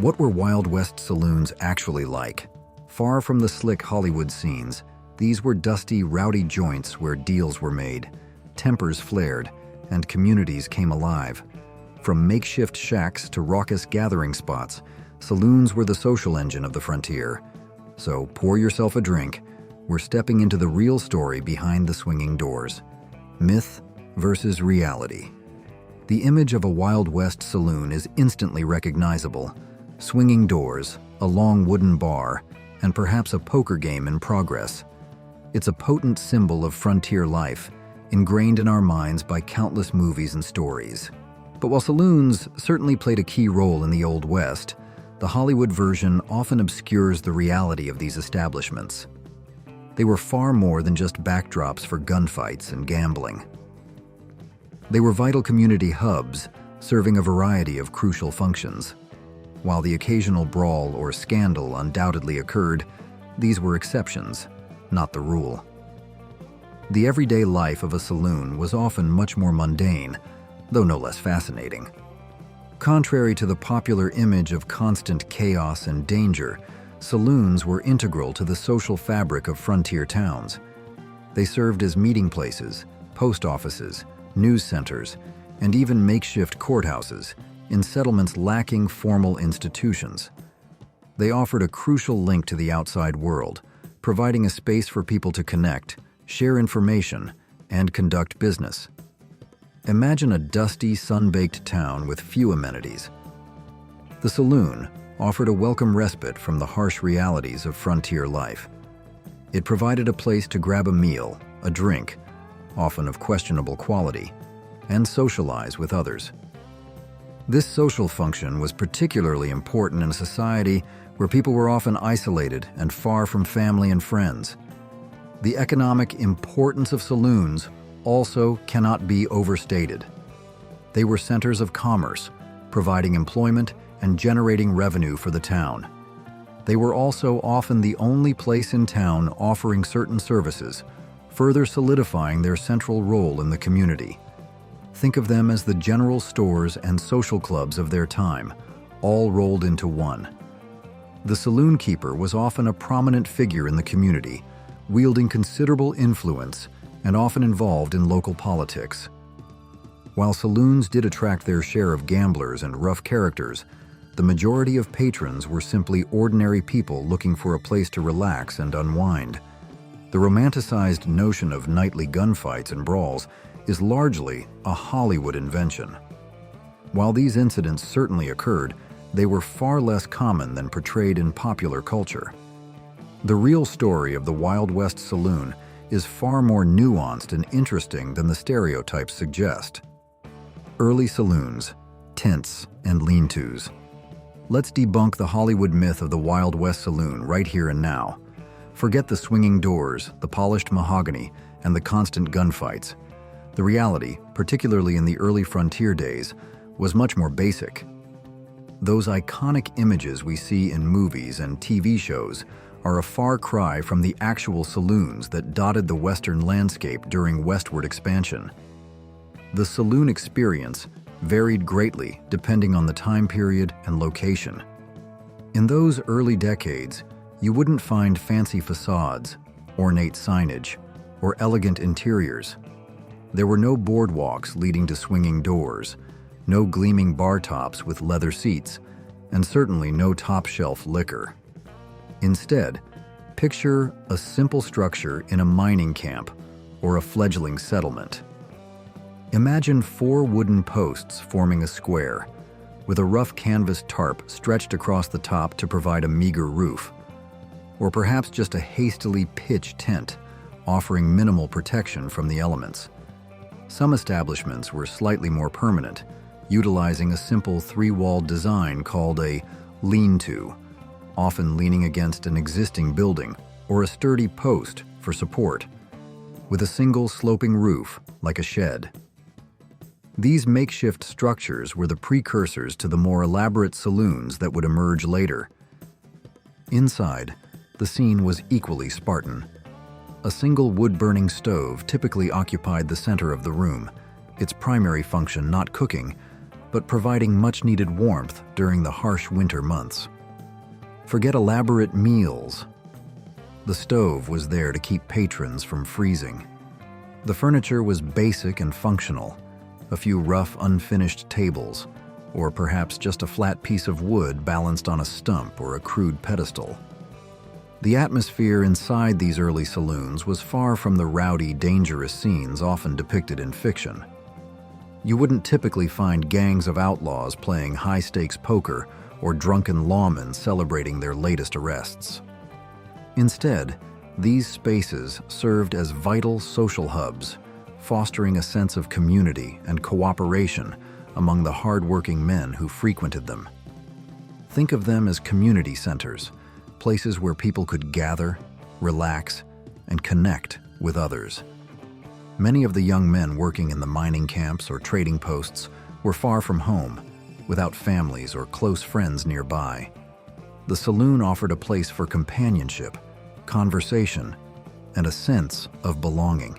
What were Wild West saloons actually like? Far from the slick Hollywood scenes, these were dusty, rowdy joints where deals were made, tempers flared, and communities came alive. From makeshift shacks to raucous gathering spots, saloons were the social engine of the frontier. So pour yourself a drink. We're stepping into the real story behind the swinging doors. Myth versus reality. The image of a Wild West saloon is instantly recognizable. Swinging doors, a long wooden bar, and perhaps a poker game in progress. It's a potent symbol of frontier life, ingrained in our minds by countless movies and stories. But while saloons certainly played a key role in the Old West, the Hollywood version often obscures the reality of these establishments. They were far more than just backdrops for gunfights and gambling. They were vital community hubs, serving a variety of crucial functions. While the occasional brawl or scandal undoubtedly occurred, these were exceptions, not the rule. The everyday life of a saloon was often much more mundane, though no less fascinating. Contrary to the popular image of constant chaos and danger, saloons were integral to the social fabric of frontier towns. They served as meeting places, post offices, news centers, and even makeshift courthouses in settlements lacking formal institutions. They offered a crucial link to the outside world, providing a space for people to connect, share information, and conduct business. Imagine a dusty, sun-baked town with few amenities. The saloon offered a welcome respite from the harsh realities of frontier life. It provided a place to grab a meal, a drink, often of questionable quality, and socialize with others. This social function was particularly important in a society where people were often isolated and far from family and friends. The economic importance of saloons also cannot be overstated. They were centers of commerce, providing employment and generating revenue for the town. They were also often the only place in town offering certain services, further solidifying their central role in the community. Think of them as the general stores and social clubs of their time, all rolled into one. The saloon keeper was often a prominent figure in the community, wielding considerable influence and often involved in local politics. While saloons did attract their share of gamblers and rough characters, the majority of patrons were simply ordinary people looking for a place to relax and unwind. The romanticized notion of nightly gunfights and brawls is largely a Hollywood invention. While these incidents certainly occurred, they were far less common than portrayed in popular culture. The real story of the Wild West saloon is far more nuanced and interesting than the stereotypes suggest. Early saloons, tents, and lean-tos. Let's debunk the Hollywood myth of the Wild West saloon right here and now. Forget the swinging doors, the polished mahogany, and the constant gunfights. The reality, particularly in the early frontier days, was much more basic. Those iconic images we see in movies and TV shows are a far cry from the actual saloons that dotted the Western landscape during westward expansion. The saloon experience varied greatly depending on the time period and location. In those early decades, you wouldn't find fancy facades, ornate signage, or elegant interiors. There were no boardwalks leading to swinging doors, no gleaming bar tops with leather seats, and certainly no top-shelf liquor. Instead, picture a simple structure in a mining camp or a fledgling settlement. Imagine 4 wooden posts forming a square, with a rough canvas tarp stretched across the top to provide a meager roof, or perhaps just a hastily pitched tent, offering minimal protection from the elements. Some establishments were slightly more permanent, utilizing a simple 3-walled design called a lean-to, often leaning against an existing building or a sturdy post for support, with a single sloping roof like a shed. These makeshift structures were the precursors to the more elaborate saloons that would emerge later. Inside, the scene was equally Spartan. A single wood-burning stove typically occupied the center of the room, its primary function not cooking, but providing much-needed warmth during the harsh winter months. Forget elaborate meals. The stove was there to keep patrons from freezing. The furniture was basic and functional, a few rough, unfinished tables, or perhaps just a flat piece of wood balanced on a stump or a crude pedestal. The atmosphere inside these early saloons was far from the rowdy, dangerous scenes often depicted in fiction. You wouldn't typically find gangs of outlaws playing high-stakes poker or drunken lawmen celebrating their latest arrests. Instead, these spaces served as vital social hubs, fostering a sense of community and cooperation among the hard-working men who frequented them. Think of them as community centers, places where people could gather, relax, and connect with others. Many of the young men working in the mining camps or trading posts were far from home, without families or close friends nearby. The saloon offered a place for companionship, conversation, and a sense of belonging.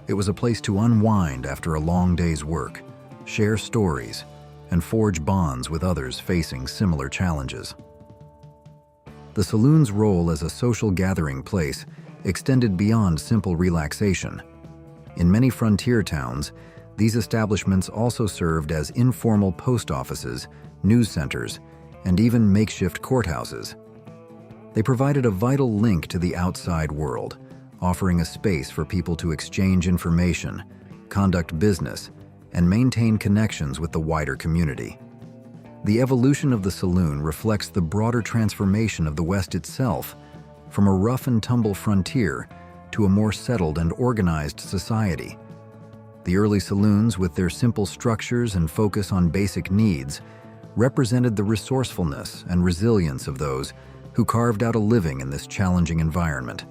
It was a place to unwind after a long day's work, share stories, and forge bonds with others facing similar challenges. The saloon's role as a social gathering place extended beyond simple relaxation. In many frontier towns, these establishments also served as informal post offices, news centers, and even makeshift courthouses. They provided a vital link to the outside world, offering a space for people to exchange information, conduct business, and maintain connections with the wider community. The evolution of the saloon reflects the broader transformation of the West itself, from a rough and tumble frontier to a more settled and organized society. The early saloons, with their simple structures and focus on basic needs, represented the resourcefulness and resilience of those who carved out a living in this challenging environment.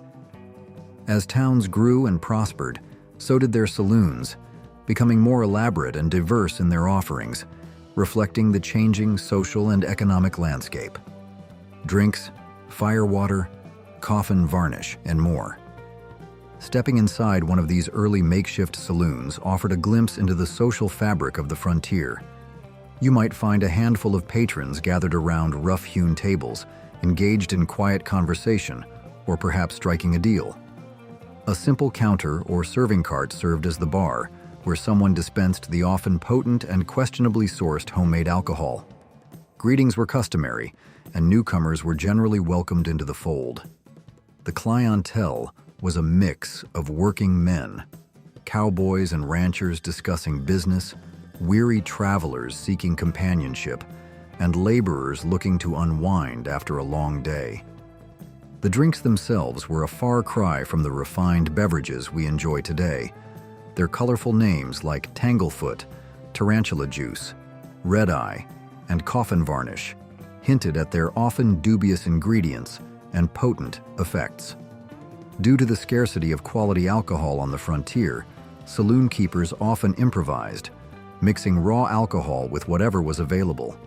As towns grew and prospered, so did their saloons, becoming more elaborate and diverse in their offerings, reflecting the changing social and economic landscape. Drinks, firewater, coffin varnish, and more. Stepping inside one of these early makeshift saloons offered a glimpse into the social fabric of the frontier. You might find a handful of patrons gathered around rough-hewn tables, engaged in quiet conversation, or perhaps striking a deal. A simple counter or serving cart served as the bar, where someone dispensed the often potent and questionably sourced homemade alcohol. Greetings were customary, and newcomers were generally welcomed into the fold. The clientele was a mix of working men, cowboys and ranchers discussing business, weary travelers seeking companionship, and laborers looking to unwind after a long day. The drinks themselves were a far cry from the refined beverages we enjoy today. Their colorful names like Tanglefoot, Tarantula Juice, Red Eye, and Coffin Varnish hinted at their often dubious ingredients and potent effects. Due to the scarcity of quality alcohol on the frontier, saloon keepers often improvised, mixing raw alcohol with whatever was available.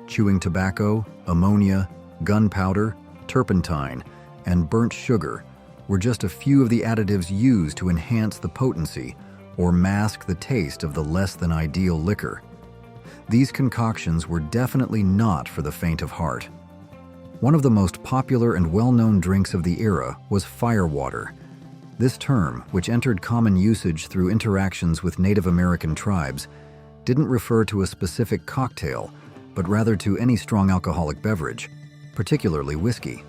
Chewing tobacco, ammonia, gunpowder, turpentine, and burnt sugar were just a few of the additives used to enhance the potency or mask the taste of the less-than-ideal liquor. These concoctions were definitely not for the faint of heart. One of the most popular and well-known drinks of the era was firewater. This term, which entered common usage through interactions with Native American tribes, didn't refer to a specific cocktail, but rather to any strong alcoholic beverage, particularly whiskey.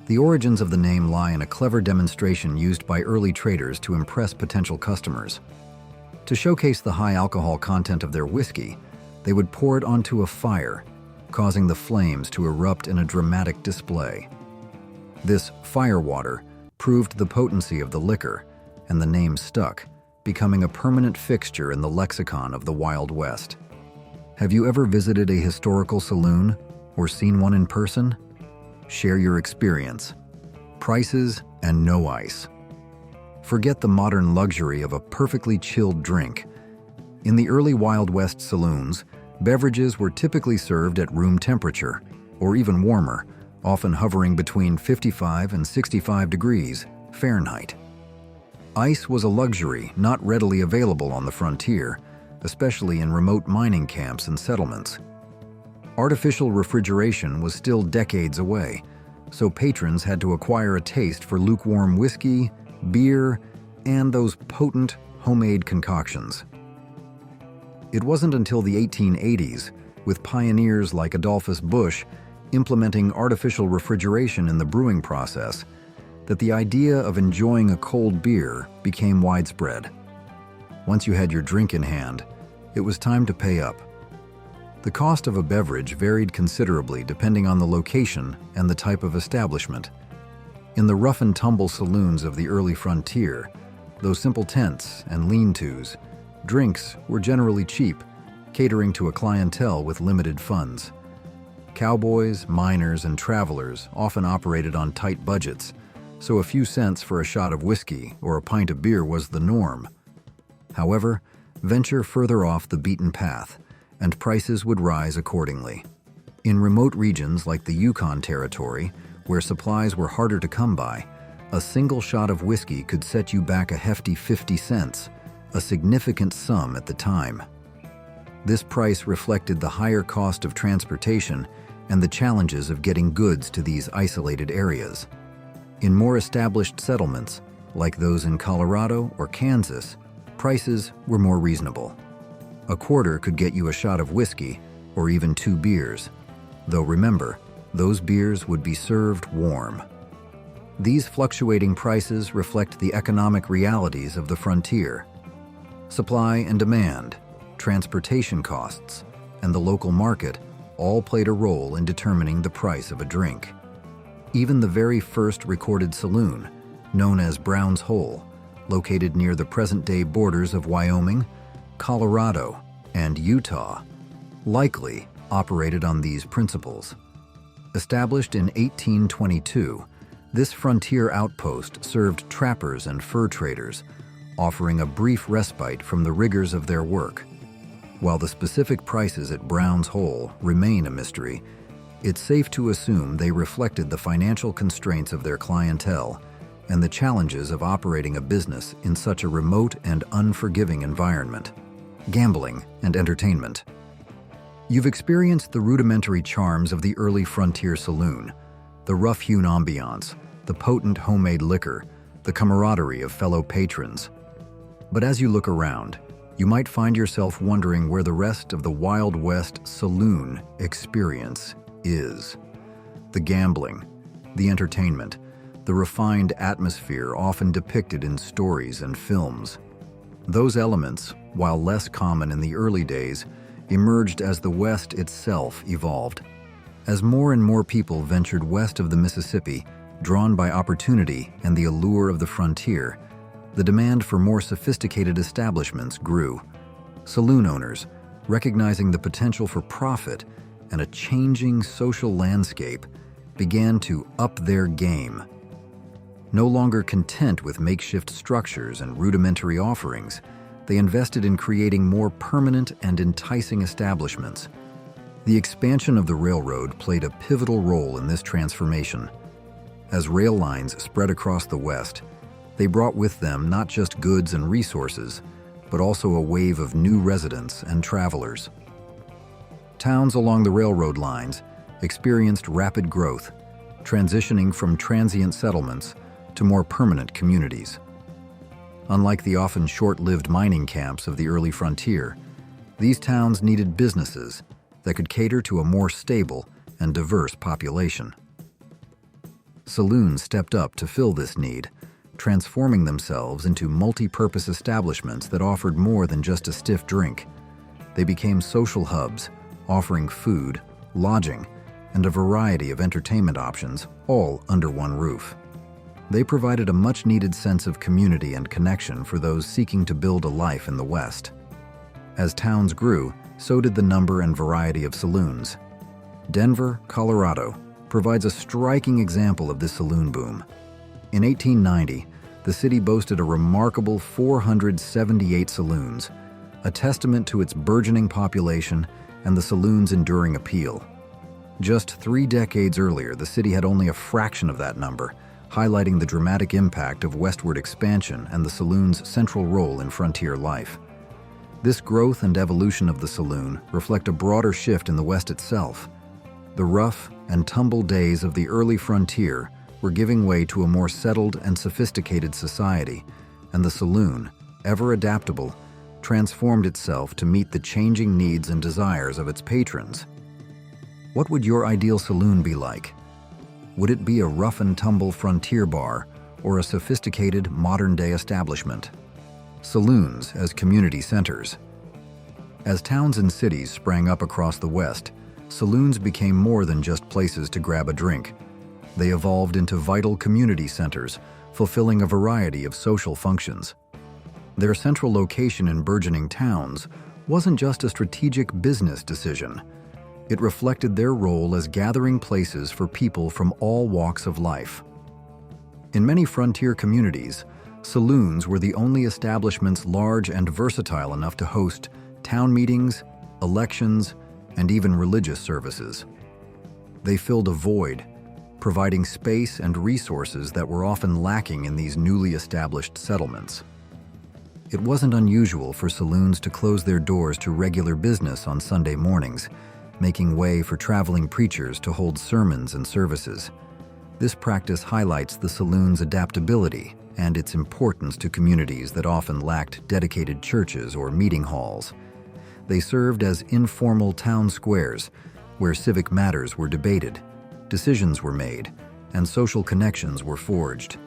The origins of the name lie in a clever demonstration used by early traders to impress potential customers. To showcase the high alcohol content of their whiskey, they would pour it onto a fire, causing the flames to erupt in a dramatic display. This firewater proved the potency of the liquor, and the name stuck, becoming a permanent fixture in the lexicon of the Wild West. Have you ever visited a historical saloon or seen one in person? Share your experience. Prices and no ice. Forget the modern luxury of a perfectly chilled drink. In the early Wild West saloons, beverages were typically served at room temperature, or even warmer, often hovering between 55 and 65 degrees Fahrenheit. Ice was a luxury not readily available on the frontier, especially in remote mining camps and settlements. Artificial refrigeration was still decades away, so patrons had to acquire a taste for lukewarm whiskey, beer, and those potent homemade concoctions. It wasn't until the 1880s, with pioneers like Adolphus Busch implementing artificial refrigeration in the brewing process, that the idea of enjoying a cold beer became widespread. Once you had your drink in hand, it was time to pay up. The cost of a beverage varied considerably depending on the location and the type of establishment. In the rough-and-tumble saloons of the early frontier, those simple tents and lean-tos, drinks were generally cheap, catering to a clientele with limited funds. Cowboys, miners, and travelers often operated on tight budgets, so a few cents for a shot of whiskey or a pint of beer was the norm. However, venture further off the beaten path, and prices would rise accordingly. In remote regions like the Yukon Territory, where supplies were harder to come by, a single shot of whiskey could set you back a hefty 50 cents, a significant sum at the time. This price reflected the higher cost of transportation and the challenges of getting goods to these isolated areas. In more established settlements, like those in Colorado or Kansas, prices were more reasonable. A quarter could get you a shot of whiskey or even 2 beers, though remember, those beers would be served warm. These fluctuating prices reflect the economic realities of the frontier. Supply and demand, transportation costs, and the local market all played a role in determining the price of a drink. Even the very first recorded saloon, known as Brown's Hole, located near the present-day borders of Wyoming, Colorado, and Utah, likely operated on these principles. Established in 1822, this frontier outpost served trappers and fur traders, offering a brief respite from the rigors of their work. While the specific prices at Brown's Hole remain a mystery, it's safe to assume they reflected the financial constraints of their clientele and the challenges of operating a business in such a remote and unforgiving environment. Gambling and entertainment. You've experienced the rudimentary charms of the early frontier saloon, the rough-hewn ambiance, the potent homemade liquor, the camaraderie of fellow patrons. But as you look around, you might find yourself wondering where the rest of the Wild West saloon experience is. The gambling, the entertainment, the refined atmosphere often depicted in stories and films. Those elements, while less common in the early days, emerged as the West itself evolved. As more and more people ventured west of the Mississippi, drawn by opportunity and the allure of the frontier, the demand for more sophisticated establishments grew. Saloon owners, recognizing the potential for profit and a changing social landscape, began to up their game. No longer content with makeshift structures and rudimentary offerings, they invested in creating more permanent and enticing establishments. The expansion of the railroad played a pivotal role in this transformation. As rail lines spread across the West, they brought with them not just goods and resources, but also a wave of new residents and travelers. Towns along the railroad lines experienced rapid growth, transitioning from transient settlements to more permanent communities. Unlike the often short-lived mining camps of the early frontier, these towns needed businesses that could cater to a more stable and diverse population. Saloons stepped up to fill this need, transforming themselves into multi-purpose establishments that offered more than just a stiff drink. They became social hubs, offering food, lodging, and a variety of entertainment options, all under one roof. They provided a much-needed sense of community and connection for those seeking to build a life in the West. As towns grew, so did the number and variety of saloons. Denver, Colorado, provides a striking example of this saloon boom. In 1890, the city boasted a remarkable 478 saloons, a testament to its burgeoning population and the saloon's enduring appeal. Just 3 decades earlier, the city had only a fraction of that number, highlighting the dramatic impact of westward expansion and the saloon's central role in frontier life. This growth and evolution of the saloon reflect a broader shift in the West itself. The rough and tumble days of the early frontier were giving way to a more settled and sophisticated society, and the saloon, ever adaptable, transformed itself to meet the changing needs and desires of its patrons. What would your ideal saloon be like? Would it be a rough-and-tumble frontier bar or a sophisticated, modern-day establishment? Saloons as community centers. As towns and cities sprang up across the West, saloons became more than just places to grab a drink. They evolved into vital community centers, fulfilling a variety of social functions. Their central location in burgeoning towns wasn't just a strategic business decision. It reflected their role as gathering places for people from all walks of life. In many frontier communities, saloons were the only establishments large and versatile enough to host town meetings, elections, and even religious services. They filled a void, providing space and resources that were often lacking in these newly established settlements. It wasn't unusual for saloons to close their doors to regular business on Sunday mornings, making way for traveling preachers to hold sermons and services. This practice highlights the saloon's adaptability and its importance to communities that often lacked dedicated churches or meeting halls. They served as informal town squares where civic matters were debated, decisions were made, and social connections were forged.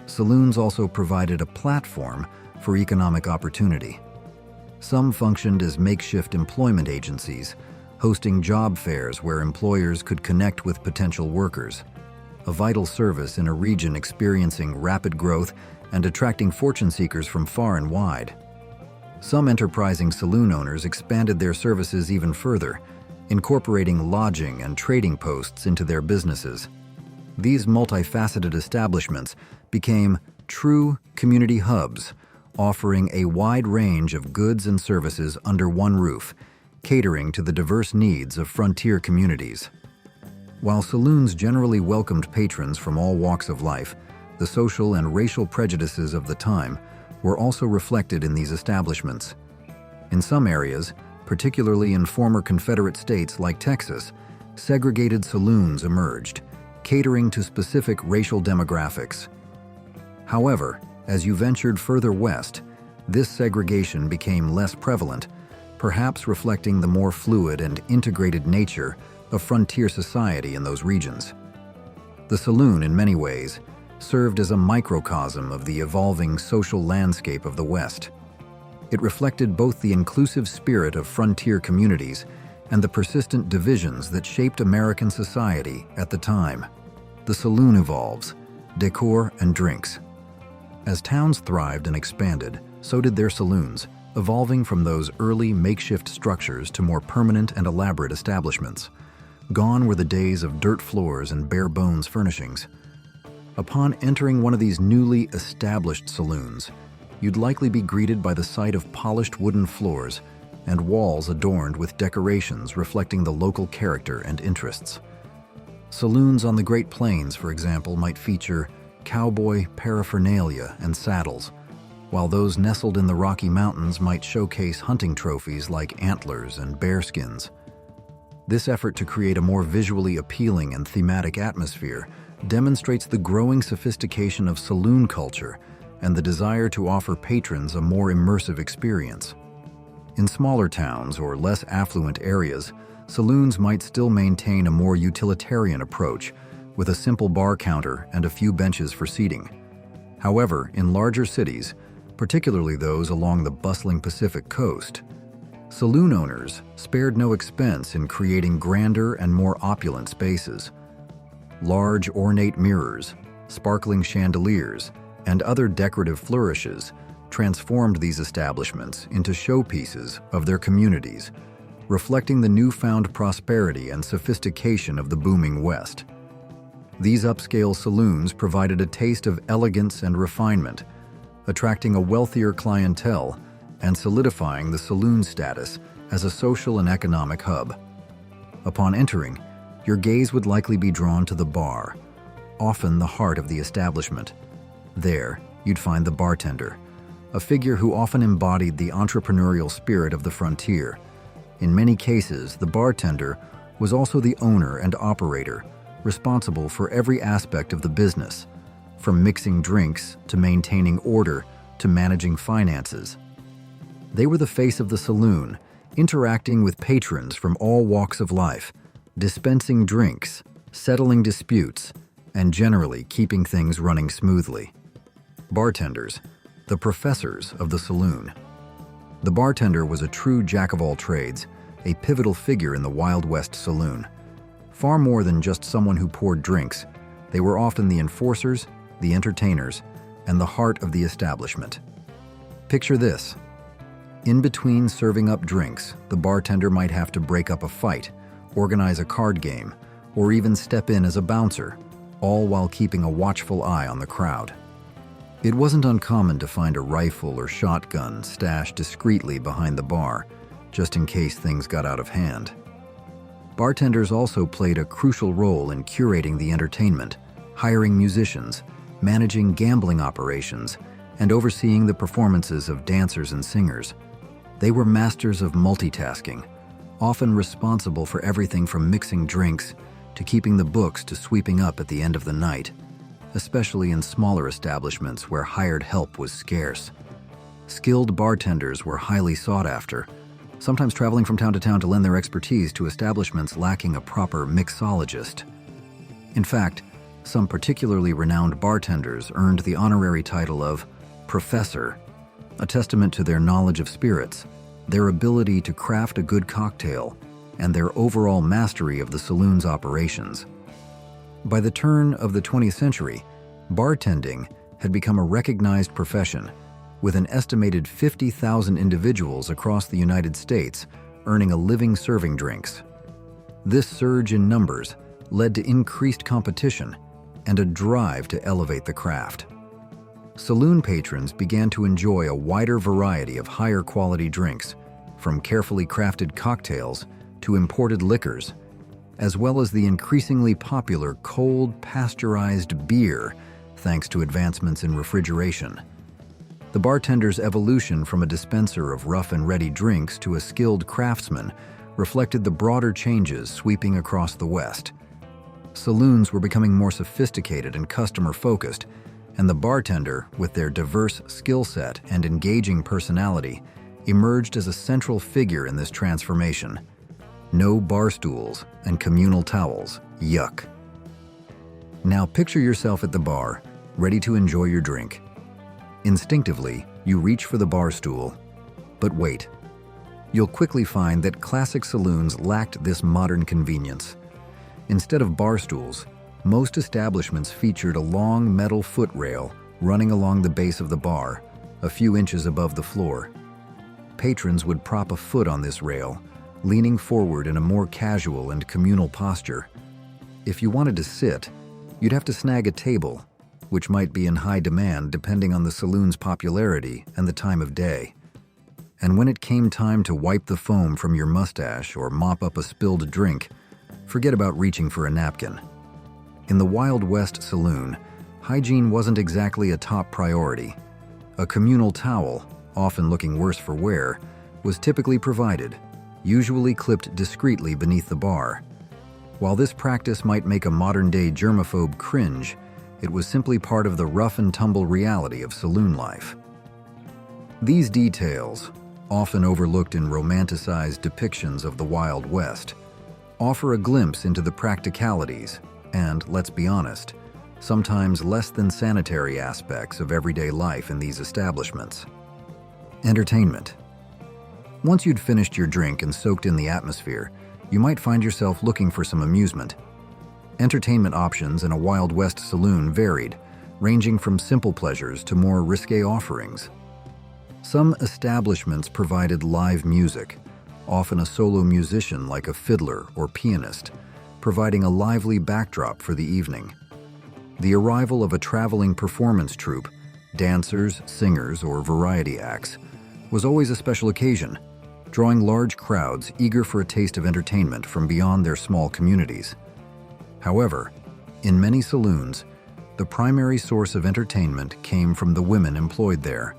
Saloons also provided a platform for economic opportunity. Some functioned as makeshift employment agencies, hosting job fairs where employers could connect with potential workers, a vital service in a region experiencing rapid growth and attracting fortune seekers from far and wide. Some enterprising saloon owners expanded their services even further, incorporating lodging and trading posts into their businesses. These multifaceted establishments became true community hubs, offering a wide range of goods and services under one roof, catering to the diverse needs of frontier communities. While saloons generally welcomed patrons from all walks of life, the social and racial prejudices of the time were also reflected in these establishments. In some areas, particularly in former Confederate states like Texas, segregated saloons emerged, catering to specific racial demographics. However, as you ventured further west, this segregation became less prevalent, perhaps reflecting the more fluid and integrated nature of frontier society in those regions. The saloon, in many ways, served as a microcosm of the evolving social landscape of the West. It reflected both the inclusive spirit of frontier communities and the persistent divisions that shaped American society at the time. The saloon evolves, decor and drinks. As towns thrived and expanded, so did their saloons, evolving from those early makeshift structures to more permanent and elaborate establishments. Gone were the days of dirt floors and bare-bones furnishings. Upon entering one of these newly established saloons, you'd likely be greeted by the sight of polished wooden floors and walls adorned with decorations reflecting the local character and interests. Saloons on the Great Plains, for example, might feature cowboy paraphernalia and saddles, while those nestled in the Rocky Mountains might showcase hunting trophies like antlers and bearskins. This effort to create a more visually appealing and thematic atmosphere demonstrates the growing sophistication of saloon culture and the desire to offer patrons a more immersive experience. In smaller towns or less affluent areas, saloons might still maintain a more utilitarian approach, with a simple bar counter and a few benches for seating. However, in larger cities, particularly those along the bustling Pacific coast, saloon owners spared no expense in creating grander and more opulent spaces. Large ornate mirrors, sparkling chandeliers, and other decorative flourishes transformed these establishments into showpieces of their communities, reflecting the newfound prosperity and sophistication of the booming West. These upscale saloons provided a taste of elegance and refinement, attracting a wealthier clientele and solidifying the saloon status as a social and economic hub. Upon entering, your gaze would likely be drawn to the bar, often the heart of the establishment. There, you'd find the bartender, a figure who often embodied the entrepreneurial spirit of the frontier. In many cases, the bartender was also the owner and operator, responsible for every aspect of the business, from mixing drinks to maintaining order to managing finances. They were the face of the saloon, interacting with patrons from all walks of life, dispensing drinks, settling disputes, and generally keeping things running smoothly. Bartenders, the professors of the saloon. The bartender was a true jack-of-all-trades, a pivotal figure in the Wild West saloon. Far more than just someone who poured drinks, they were often the enforcers, the entertainers, and the heart of the establishment. Picture this. In between serving up drinks, the bartender might have to break up a fight, organize a card game, or even step in as a bouncer, all while keeping a watchful eye on the crowd. It wasn't uncommon to find a rifle or shotgun stashed discreetly behind the bar, just in case things got out of hand. Bartenders also played a crucial role in curating the entertainment, hiring musicians, managing gambling operations, and overseeing the performances of dancers and singers. They were masters of multitasking, often responsible for everything from mixing drinks to keeping the books to sweeping up at the end of the night, especially in smaller establishments where hired help was scarce. Skilled bartenders were highly sought after, sometimes traveling from town to town to lend their expertise to establishments lacking a proper mixologist. In fact, some particularly renowned bartenders earned the honorary title of professor, a testament to their knowledge of spirits, their ability to craft a good cocktail, and their overall mastery of the saloon's operations. By the turn of the 20th century, bartending had become a recognized profession, with an estimated 50,000 individuals across the United States earning a living serving drinks. This surge in numbers led to increased competition and a drive to elevate the craft. Saloon patrons began to enjoy a wider variety of higher quality drinks, from carefully crafted cocktails to imported liquors, as well as the increasingly popular cold pasteurized beer thanks to advancements in refrigeration. The bartender's evolution from a dispenser of rough and ready drinks to a skilled craftsman reflected the broader changes sweeping across the West. Saloons were becoming more sophisticated and customer-focused, and the bartender, with their diverse skill set and engaging personality, emerged as a central figure in this transformation. No bar stools and communal towels, yuck. Now picture yourself at the bar, ready to enjoy your drink. Instinctively, you reach for the bar stool, but wait. You'll quickly find that classic saloons lacked this modern convenience. Instead of bar stools, most establishments featured a long metal foot rail running along the base of the bar, a few inches above the floor. Patrons would prop a foot on this rail, leaning forward in a more casual and communal posture. If you wanted to sit, you'd have to snag a table, which might be in high demand depending on the saloon's popularity and the time of day. And when it came time to wipe the foam from your mustache or mop up a spilled drink, forget about reaching for a napkin. In the Wild West saloon, hygiene wasn't exactly a top priority. A communal towel, often looking worse for wear, was typically provided, usually clipped discreetly beneath the bar. While this practice might make a modern-day germaphobe cringe, it was simply part of the rough-and-tumble reality of saloon life. These details, often overlooked in romanticized depictions of the Wild West, offer a glimpse into the practicalities and, let's be honest, sometimes less than sanitary aspects of everyday life in these establishments. Entertainment. Once you'd finished your drink and soaked in the atmosphere, you might find yourself looking for some amusement. Entertainment options in a Wild West saloon varied, ranging from simple pleasures to more risque offerings. Some establishments provided live music, often a solo musician like a fiddler or pianist, providing a lively backdrop for the evening. The arrival of a traveling performance troupe, dancers, singers, or variety acts, was always a special occasion, drawing large crowds eager for a taste of entertainment from beyond their small communities. However, in many saloons, the primary source of entertainment came from the women employed there.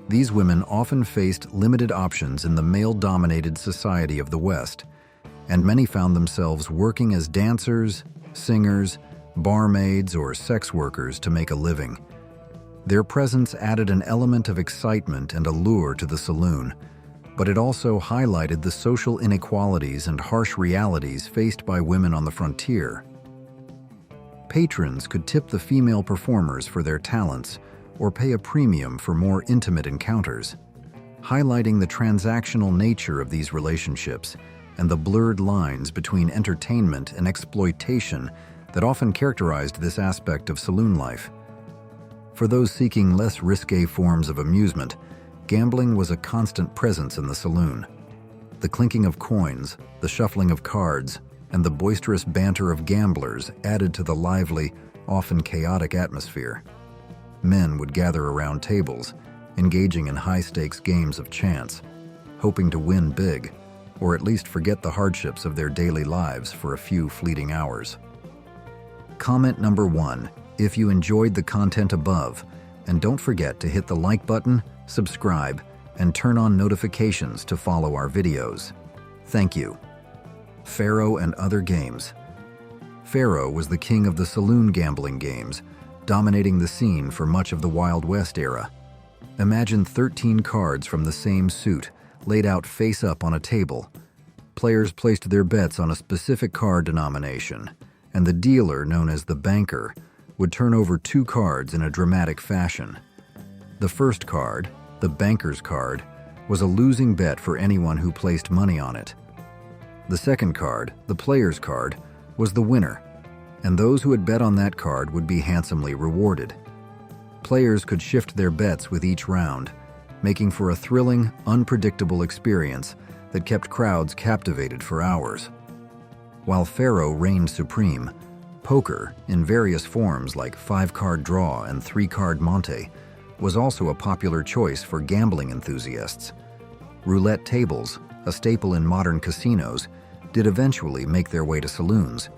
These women often faced limited options in the male-dominated society of the West, and many found themselves working as dancers, singers, barmaids, or sex workers to make a living. Their presence added an element of excitement and allure to the saloon, but it also highlighted the social inequalities and harsh realities faced by women on the frontier. Patrons could tip the female performers for their talents or pay a premium for more intimate encounters, highlighting the transactional nature of these relationships and the blurred lines between entertainment and exploitation that often characterized this aspect of saloon life. For those seeking less risque forms of amusement, gambling was a constant presence in the saloon. The clinking of coins, the shuffling of cards, and the boisterous banter of gamblers added to the lively, often chaotic atmosphere. Men would gather around tables, engaging in high-stakes games of chance, hoping to win big, or at least forget the hardships of their daily lives for a few fleeting hours. Comment number 1 if you enjoyed the content above, and don't forget to hit the like button, subscribe, and turn on notifications to follow our videos. Thank you. Pharaoh and other games. Pharaoh was the king of the saloon gambling games, dominating the scene for much of the Wild West era. Imagine 13 cards from the same suit laid out face up on a table. Players placed their bets on a specific card denomination, and the dealer, known as the banker, would turn over 2 cards in a dramatic fashion. The first card, the banker's card, was a losing bet for anyone who placed money on it. The second card, the player's card, was the winner, and those who had bet on that card would be handsomely rewarded. Players could shift their bets with each round, making for a thrilling, unpredictable experience that kept crowds captivated for hours. While Pharaoh reigned supreme, poker, in various forms like 5-card draw and 3-card monte, was also a popular choice for gambling enthusiasts. Roulette tables, a staple in modern casinos, did eventually make their way to saloons,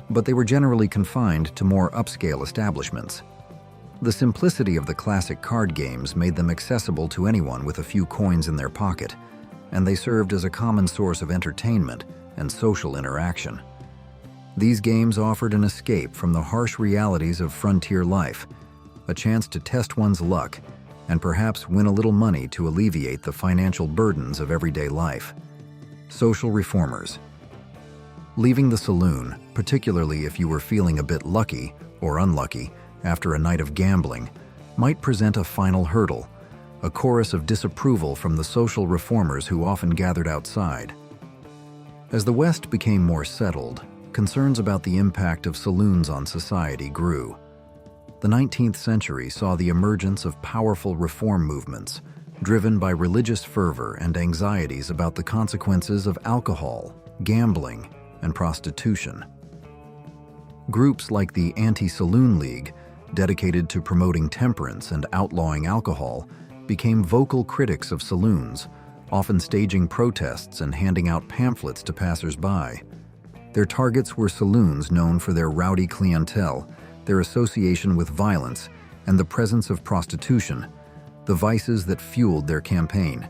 but they were generally confined to more upscale establishments. The simplicity of the classic card games made them accessible to anyone with a few coins in their pocket, and they served as a common source of entertainment and social interaction. These games offered an escape from the harsh realities of frontier life, a chance to test one's luck, and perhaps win a little money to alleviate the financial burdens of everyday life. Social reformers. Leaving the saloon, particularly if you were feeling a bit lucky or unlucky after a night of gambling, might present a final hurdle, a chorus of disapproval from the social reformers who often gathered outside. As the West became more settled, concerns about the impact of saloons on society grew. The 19th century saw the emergence of powerful reform movements, driven by religious fervor and anxieties about the consequences of alcohol, gambling, and prostitution. Groups like the Anti-Saloon League, dedicated to promoting temperance and outlawing alcohol, became vocal critics of saloons, often staging protests and handing out pamphlets to passers-by. Their targets were saloons known for their rowdy clientele, their association with violence, and the presence of prostitution, the vices that fueled their campaign.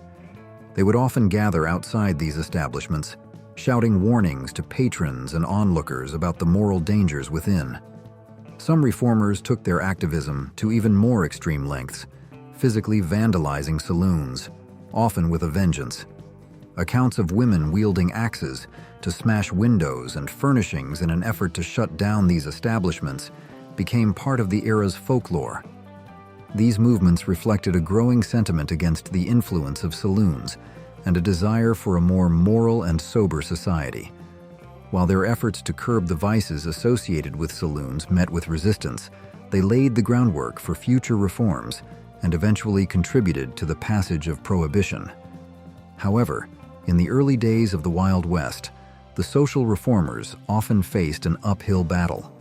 They would often gather outside these establishments, shouting warnings to patrons and onlookers about the moral dangers within. Some reformers took their activism to even more extreme lengths, physically vandalizing saloons, often with a vengeance. Accounts of women wielding axes to smash windows and furnishings in an effort to shut down these establishments became part of the era's folklore. These movements reflected a growing sentiment against the influence of saloons and a desire for a more moral and sober society. While their efforts to curb the vices associated with saloons met with resistance, they laid the groundwork for future reforms and eventually contributed to the passage of prohibition. However, in the early days of the Wild West, the social reformers often faced an uphill battle.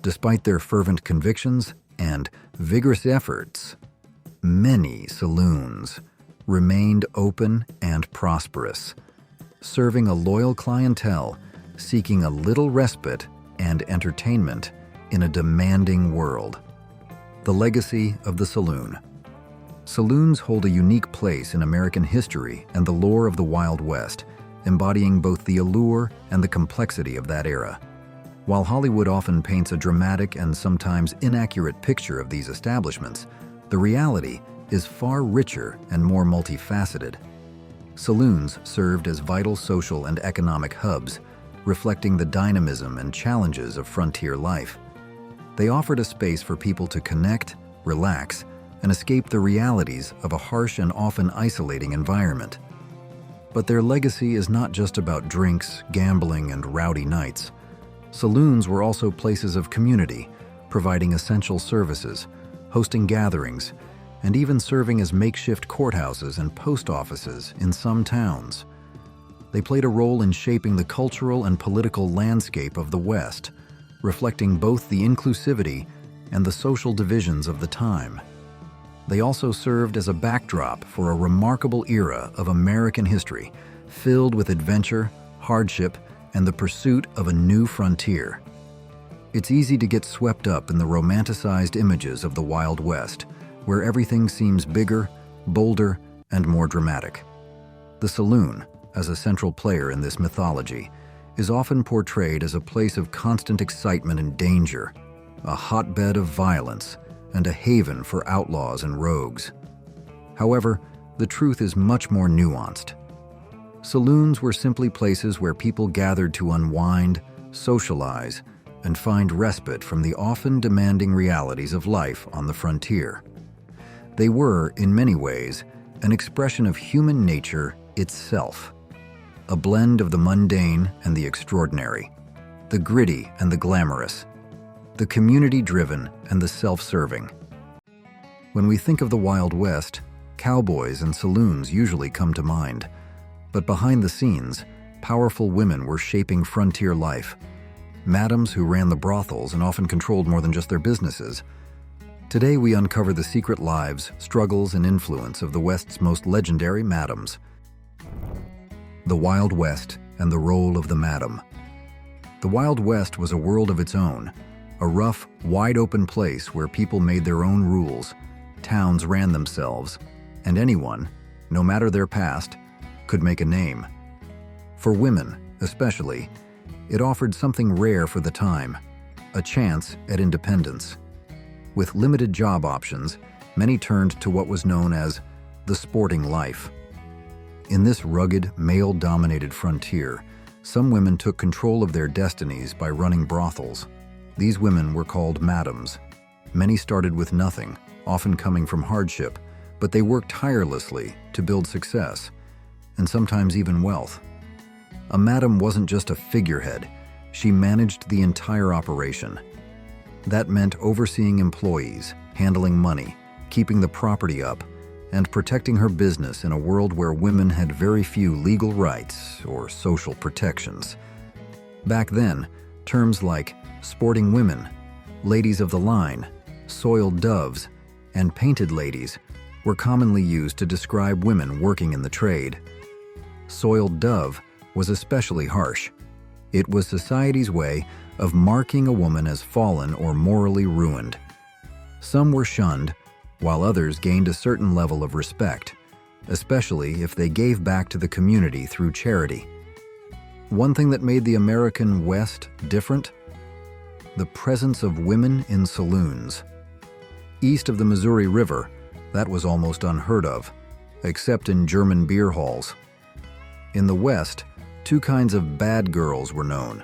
Despite their fervent convictions and vigorous efforts, many saloons remained open and prosperous, serving a loyal clientele seeking a little respite and entertainment in a demanding world. The legacy of the saloon. Saloons hold a unique place in American history and the lore of the Wild West, embodying both the allure and the complexity of that era. While Hollywood often paints a dramatic and sometimes inaccurate picture of these establishments, the reality is far richer and more multifaceted. Saloons served as vital social and economic hubs, reflecting the dynamism and challenges of frontier life. They offered a space for people to connect, relax, and escape the realities of a harsh and often isolating environment. But their legacy is not just about drinks, gambling, and rowdy nights. Saloons were also places of community, providing essential services, hosting gatherings, and even serving as makeshift courthouses and post offices in some towns. They played a role in shaping the cultural and political landscape of the West, reflecting both the inclusivity and the social divisions of the time. They also served as a backdrop for a remarkable era of American history, filled with adventure, hardship, and the pursuit of a new frontier. It's easy to get swept up in the romanticized images of the Wild West, where everything seems bigger, bolder, and more dramatic. The saloon, as a central player in this mythology, is often portrayed as a place of constant excitement and danger, a hotbed of violence, and a haven for outlaws and rogues. However, the truth is much more nuanced. Saloons were simply places where people gathered to unwind, socialize, and find respite from the often demanding realities of life on the frontier. They were, in many ways, an expression of human nature itself, a blend of the mundane and the extraordinary, the gritty and the glamorous, the community-driven and the self-serving. When we think of the Wild West, cowboys and saloons usually come to mind, but behind the scenes, powerful women were shaping frontier life, madams who ran the brothels and often controlled more than just their businesses. Today we uncover the secret lives, struggles, and influence of the West's most legendary madams. The Wild West and the role of the madam. The Wild West was a world of its own, a rough, wide-open place where people made their own rules, towns ran themselves, and anyone, no matter their past, could make a name. For women, especially, it offered something rare for the time, a chance at independence. With limited job options, many turned to what was known as the sporting life. In this rugged, male-dominated frontier, some women took control of their destinies by running brothels. These women were called madams. Many started with nothing, often coming from hardship, but they worked tirelessly to build success, and sometimes even wealth. A madam wasn't just a figurehead, she managed the entire operation. That meant overseeing employees, handling money, keeping the property up, and protecting her business in a world where women had very few legal rights or social protections. Back then, terms like sporting women, ladies of the line, soiled doves, and painted ladies were commonly used to describe women working in the trade. Soiled dove was especially harsh. It was society's way of marking a woman as fallen or morally ruined. Some were shunned, while others gained a certain level of respect, especially if they gave back to the community through charity. One thing that made the American West different? The presence of women in saloons. East of the Missouri River, that was almost unheard of, except in German beer halls. In the West, two kinds of bad girls were known: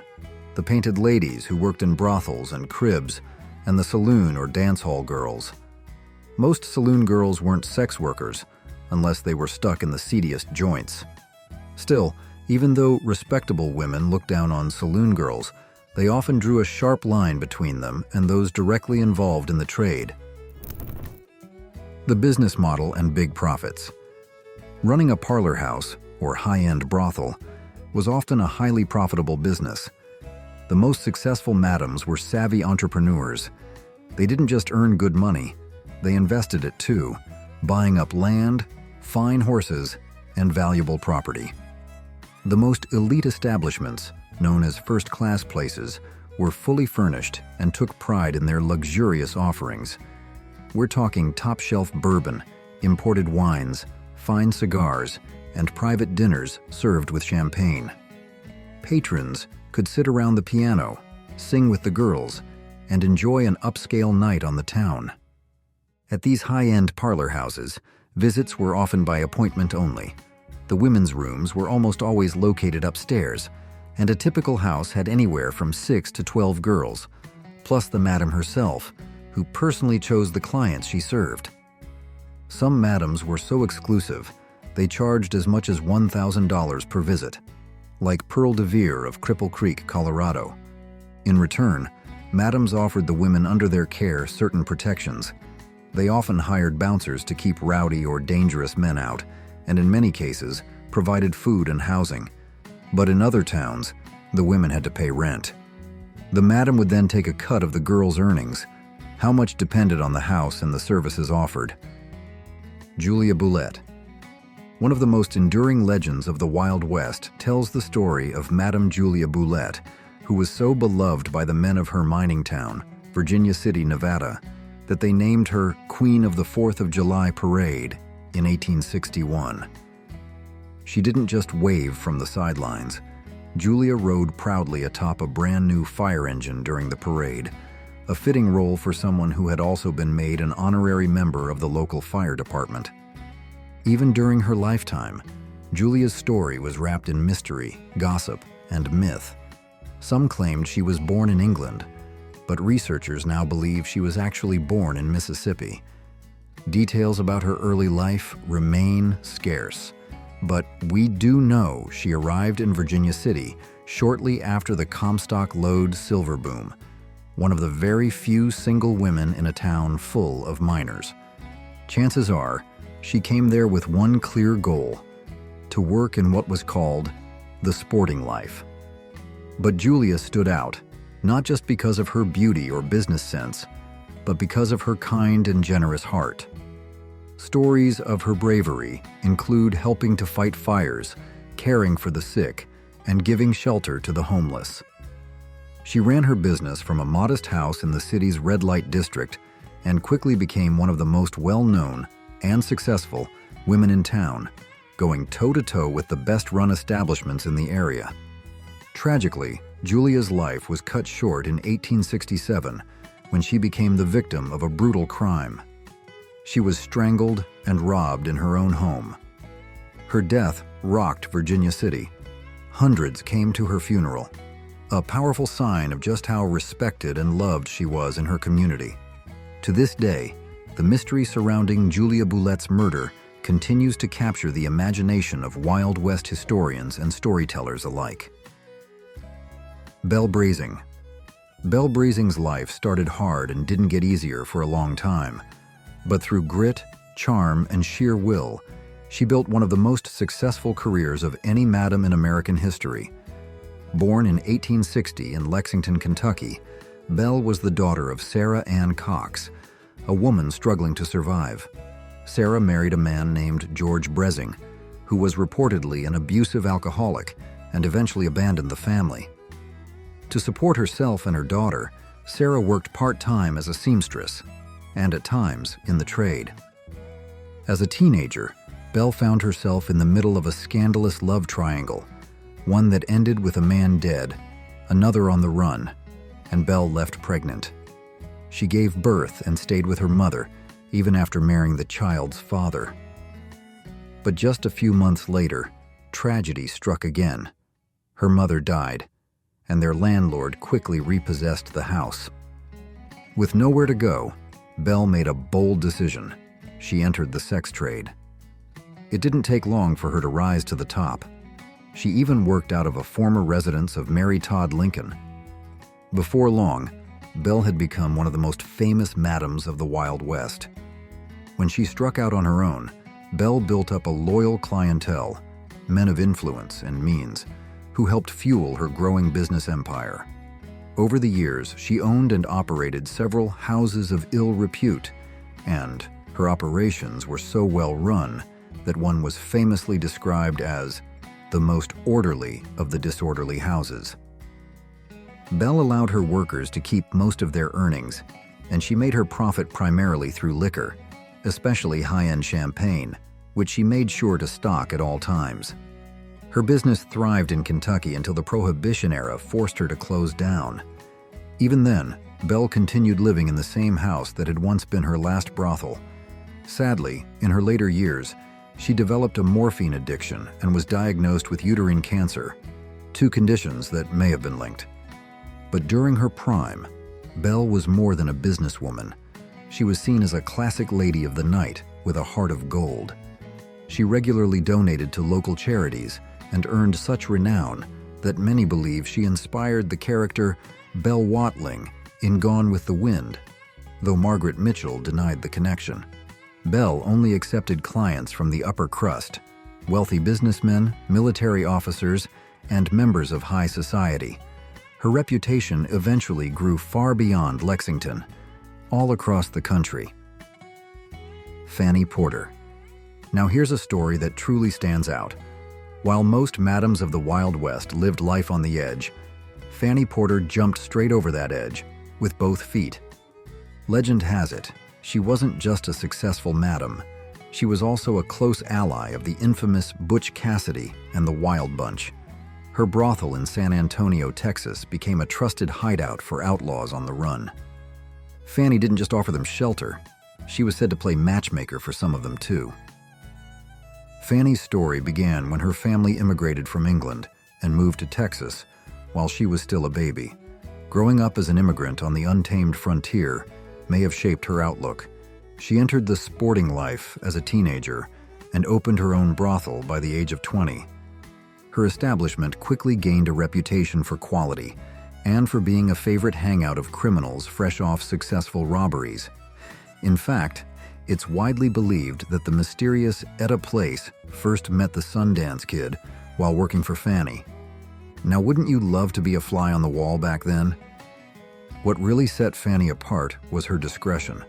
the painted ladies who worked in brothels and cribs, and the saloon or dance hall girls. Most saloon girls weren't sex workers, unless they were stuck in the seediest joints. Still, even though respectable women looked down on saloon girls, they often drew a sharp line between them and those directly involved in the trade. The business model and big profits. Running a parlor house, or high-end brothel, was often a highly profitable business. The most successful madams were savvy entrepreneurs. They didn't just earn good money, they invested it too, buying up land, fine horses, and valuable property. The most elite establishments, known as first-class places, were fully furnished and took pride in their luxurious offerings. We're talking top-shelf bourbon, imported wines, fine cigars, and private dinners served with champagne. Patrons could sit around the piano, sing with the girls, and enjoy an upscale night on the town. At these high-end parlor houses, visits were often by appointment only. The women's rooms were almost always located upstairs, and a typical house had anywhere from 6 to 12 girls, plus the madam herself, who personally chose the clients she served. Some madams were so exclusive, they charged as much as $1,000 per visit, like Pearl DeVere of Cripple Creek, Colorado. In return, madams offered the women under their care certain protections. They often hired bouncers to keep rowdy or dangerous men out, and in many cases, provided food and housing. But in other towns, the women had to pay rent. The madam would then take a cut of the girls' earnings. How much depended on the house and the services offered. Julia Boulette. One of the most enduring legends of the Wild West tells the story of Madame Julia Boulette, who was so beloved by the men of her mining town, Virginia City, Nevada, that they named her Queen of the 4th of July Parade in 1861. She didn't just wave from the sidelines. Julia rode proudly atop a brand new fire engine during the parade, a fitting role for someone who had also been made an honorary member of the local fire department. Even during her lifetime, Julia's story was wrapped in mystery, gossip, and myth. Some claimed she was born in England, but researchers now believe she was actually born in Mississippi. Details about her early life remain scarce, but we do know she arrived in Virginia City shortly after the Comstock Lode silver boom, one of the very few single women in a town full of miners. Chances are, she came there with one clear goal: to work in what was called the sporting life. But Julia stood out, not just because of her beauty or business sense, but because of her kind and generous heart. Stories of her bravery include helping to fight fires, caring for the sick, and giving shelter to the homeless. She ran her business from a modest house in the city's red light district and quickly became one of the most well-known and successful women in town, going toe-to-toe with the best-run establishments in the area. Tragically, Julia's life was cut short in 1867 when she became the victim of a brutal crime. She was strangled and robbed in her own home. Her death rocked Virginia City. Hundreds came to her funeral, a powerful sign of just how respected and loved she was in her community. To this day, the mystery surrounding Julia Boulette's murder continues to capture the imagination of Wild West historians and storytellers alike. Belle Brazing. Belle Brazing's life started hard and didn't get easier for a long time. But through grit, charm, and sheer will, she built one of the most successful careers of any madam in American history. Born in 1860 in Lexington, Kentucky, Belle was the daughter of Sarah Ann Cox, a woman struggling to survive. Sarah married a man named George Brazing, who was reportedly an abusive alcoholic and eventually abandoned the family. To support herself and her daughter, Sarah worked part-time as a seamstress, and at times in the trade. As a teenager, Belle found herself in the middle of a scandalous love triangle, one that ended with a man dead, another on the run, and Belle left pregnant. She gave birth and stayed with her mother, even after marrying the child's father. But just a few months later, tragedy struck again. Her mother died, and their landlord quickly repossessed the house. With nowhere to go, Belle made a bold decision. She entered the sex trade. It didn't take long for her to rise to the top. She even worked out of a former residence of Mary Todd Lincoln. Before long, Belle had become one of the most famous madams of the Wild West. When she struck out on her own, Belle built up a loyal clientele, men of influence and means, who helped fuel her growing business empire. Over the years, she owned and operated several houses of ill repute, and her operations were so well run that one was famously described as the most orderly of the disorderly houses. Belle allowed her workers to keep most of their earnings, and she made her profit primarily through liquor, especially high-end champagne, which she made sure to stock at all times. Her business thrived in Kentucky until the Prohibition era forced her to close down. Even then, Belle continued living in the same house that had once been her last brothel. Sadly, in her later years, she developed a morphine addiction and was diagnosed with uterine cancer, two conditions that may have been linked. But during her prime, Belle was more than a businesswoman. She was seen as a classic lady of the night with a heart of gold. She regularly donated to local charities and earned such renown that many believe she inspired the character Belle Watling in Gone with the Wind, though Margaret Mitchell denied the connection. Belle only accepted clients from the upper crust, wealthy businessmen, military officers, and members of high society. Her reputation eventually grew far beyond Lexington, all across the country. Fanny Porter. Now here's a story that truly stands out. While most madams of the Wild West lived life on the edge, Fanny Porter jumped straight over that edge with both feet. Legend has it, she wasn't just a successful madam, she was also a close ally of the infamous Butch Cassidy and the Wild Bunch. Her brothel in San Antonio, Texas became a trusted hideout for outlaws on the run. Fanny didn't just offer them shelter, she was said to play matchmaker for some of them too. Fanny's story began when her family immigrated from England and moved to Texas while she was still a baby. Growing up as an immigrant on the untamed frontier may have shaped her outlook. She entered the sporting life as a teenager and opened her own brothel by the age of 20. Her establishment quickly gained a reputation for quality and for being a favorite hangout of criminals fresh off successful robberies. In fact, it's widely believed that the mysterious Etta Place first met the Sundance Kid while working for Fanny. Now, wouldn't you love to be a fly on the wall back then? What really set Fanny apart was her discretion.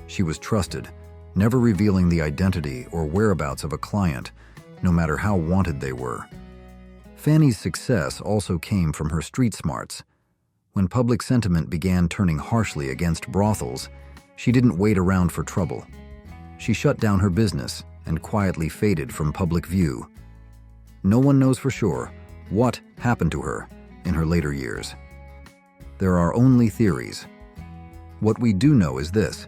She was trusted, never revealing the identity or whereabouts of a client, no matter how wanted they were. Fanny's success also came from her street smarts. When public sentiment began turning harshly against brothels, she didn't wait around for trouble. She shut down her business and quietly faded from public view. No one knows for sure what happened to her in her later years. There are only theories. What we do know is this: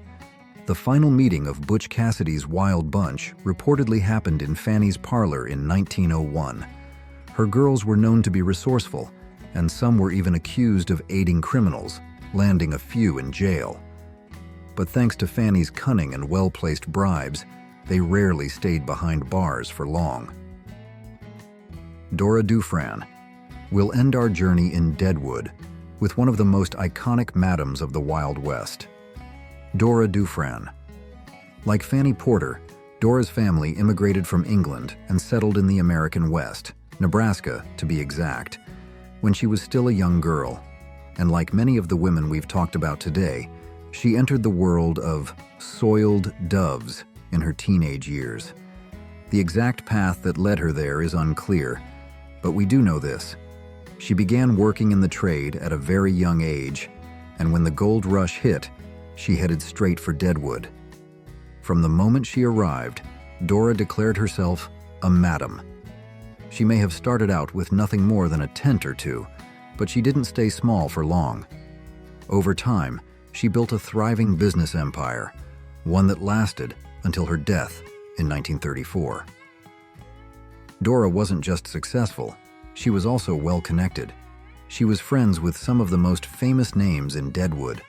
the final meeting of Butch Cassidy's Wild Bunch reportedly happened in Fanny's parlor in 1901. Her girls were known to be resourceful, and some were even accused of aiding criminals, landing a few in jail. But thanks to Fanny's cunning and well-placed bribes, they rarely stayed behind bars for long. Dora Dufran. We'll end our journey in Deadwood with one of the most iconic madams of the Wild West, Dora Dufran. Like Fanny Porter, Dora's family immigrated from England and settled in the American West, Nebraska to be exact, when she was still a young girl. And like many of the women we've talked about today, she entered the world of soiled doves in her teenage years. The exact path that led her there is unclear, but we do know this: she began working in the trade at a very young age, and when the gold rush hit, she headed straight for Deadwood. From the moment she arrived, Dora declared herself a madam. She may have started out with nothing more than a tent or two, but she didn't stay small for long. Over time, she built a thriving business empire, one that lasted until her death in 1934. Dora wasn't just successful, she was also well-connected. She was friends with some of the most famous names in Deadwood.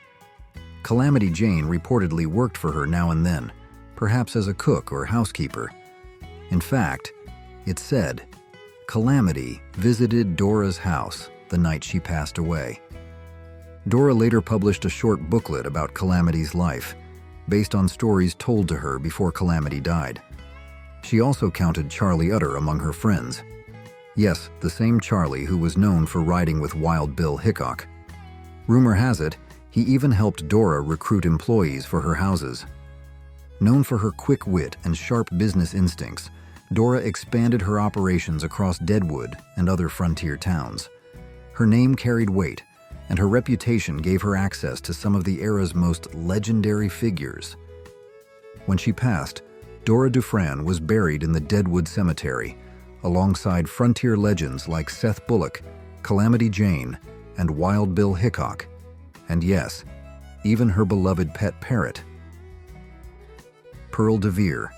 Calamity Jane reportedly worked for her now and then, perhaps as a cook or housekeeper. In fact, it's said Calamity visited Dora's house the night she passed away. Dora later published a short booklet about Calamity's life, based on stories told to her before Calamity died. She also counted Charlie Utter among her friends. Yes, the same Charlie who was known for riding with Wild Bill Hickok. Rumor has it, he even helped Dora recruit employees for her houses. Known for her quick wit and sharp business instincts, Dora expanded her operations across Deadwood and other frontier towns. Her name carried weight, and her reputation gave her access to some of the era's most legendary figures. When she passed, Dora Dufran was buried in the Deadwood Cemetery, alongside frontier legends like Seth Bullock, Calamity Jane, and Wild Bill Hickok. And yes, even her beloved pet parrot. Pearl de Vere.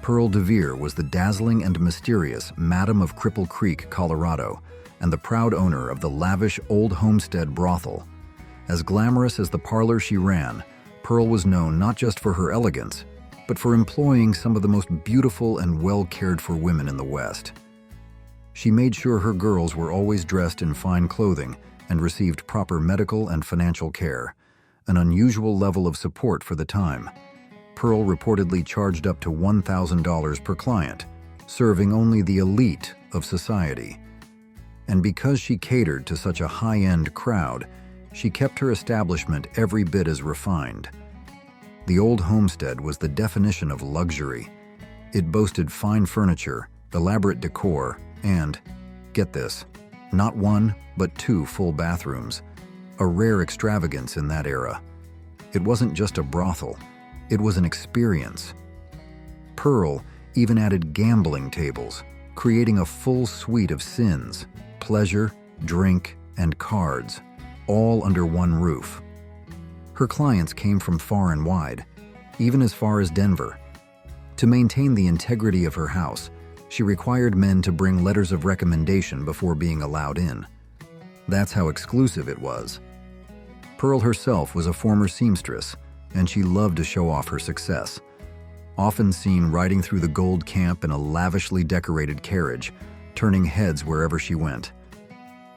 Pearl de Vere was the dazzling and mysterious Madam of Cripple Creek, Colorado, and the proud owner of the lavish Old Homestead brothel. As glamorous as the parlor she ran, Pearl was known not just for her elegance, but for employing some of the most beautiful and well-cared-for women in the West. She made sure her girls were always dressed in fine clothing and received proper medical and financial care, an unusual level of support for the time. Pearl reportedly charged up to $1,000 per client, serving only the elite of society. And because she catered to such a high-end crowd, she kept her establishment every bit as refined. The Old Homestead was the definition of luxury. It boasted fine furniture, elaborate decor, and, get this, not one, but 2 full bathrooms, a rare extravagance in that era. It wasn't just a brothel, it was an experience. Pearl even added gambling tables, creating a full suite of sins, pleasure, drink, and cards, all under one roof. Her clients came from far and wide, even as far as Denver. To maintain the integrity of her house, she required men to bring letters of recommendation before being allowed in. That's how exclusive it was. Pearl herself was a former seamstress, and she loved to show off her success. Often seen riding through the Gold Camp in a lavishly decorated carriage, turning heads wherever she went.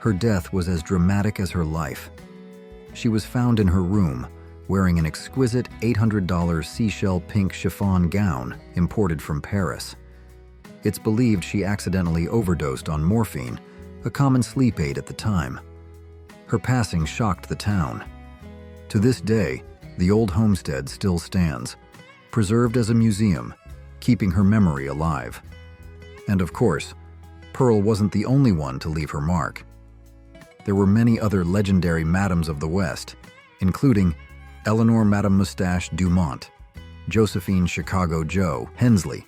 Her death was as dramatic as her life. She was found in her room, wearing an exquisite $800 seashell pink chiffon gown imported from Paris. It's believed she accidentally overdosed on morphine, a common sleep aid at the time. Her passing shocked the town. To this day, the Old Homestead still stands, preserved as a museum, keeping her memory alive. And of course, Pearl wasn't the only one to leave her mark. There were many other legendary madams of the West, including Eleanor Madame Mustache Dumont, Josephine Chicago Joe Hensley,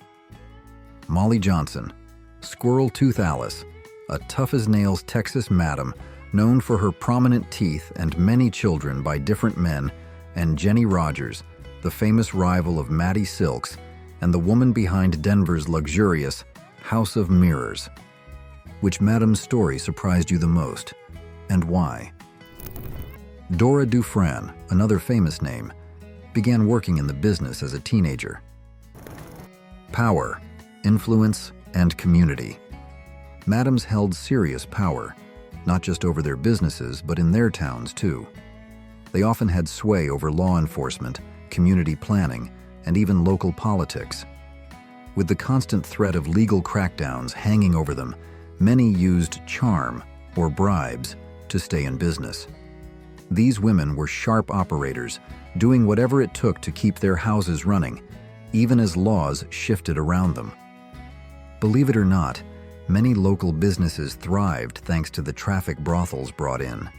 Molly Johnson, Squirrel Tooth Alice, a tough-as-nails Texas madam known for her prominent teeth and many children by different men, and Jenny Rogers, the famous rival of Mattie Silks and the woman behind Denver's luxurious House of Mirrors. Which madam's story surprised you the most, and why? Dora Dufran, another famous name, began working in the business as a teenager. Power, influence, and community. Madams held serious power, not just over their businesses, but in their towns too. They often had sway over law enforcement, community planning, and even local politics. With the constant threat of legal crackdowns hanging over them, many used charm, or bribes, to stay in business. These women were sharp operators, doing whatever it took to keep their houses running, even as laws shifted around them. Believe it or not, many local businesses thrived thanks to the traffic brothels brought in.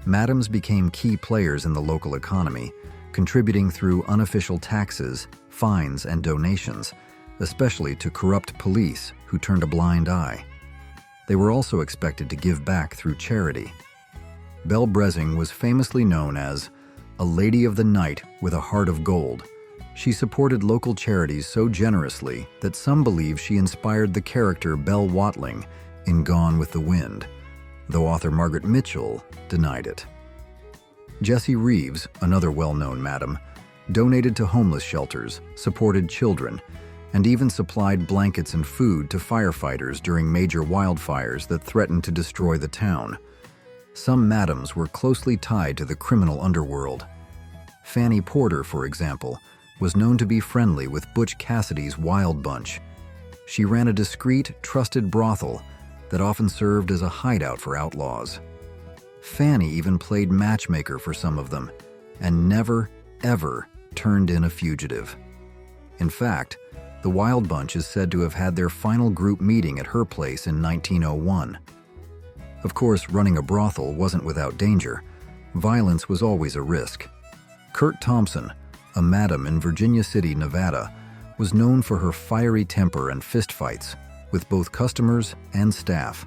Madams became key players in the local economy, contributing through unofficial taxes, fines, and donations, especially to corrupt police who turned a blind eye. They were also expected to give back through charity. Belle Brezing was famously known as a lady of the night with a heart of gold. She supported local charities so generously that some believe she inspired the character Belle Watling in Gone with the Wind, though author Margaret Mitchell denied it. Jessie Reeves, another well-known madam, donated to homeless shelters, supported children, and even supplied blankets and food to firefighters during major wildfires that threatened to destroy the town. Some madams were closely tied to the criminal underworld. Fanny Porter, for example, was known to be friendly with Butch Cassidy's Wild Bunch. She ran a discreet, trusted brothel that often served as a hideout for outlaws. Fanny even played matchmaker for some of them, and never, ever turned in a fugitive. In fact, the Wild Bunch is said to have had their final group meeting at her place in 1901. Of course, running a brothel wasn't without danger. Violence was always a risk. Kurt Thompson, a madam in Virginia City, Nevada, was known for her fiery temper and fistfights with both customers and staff.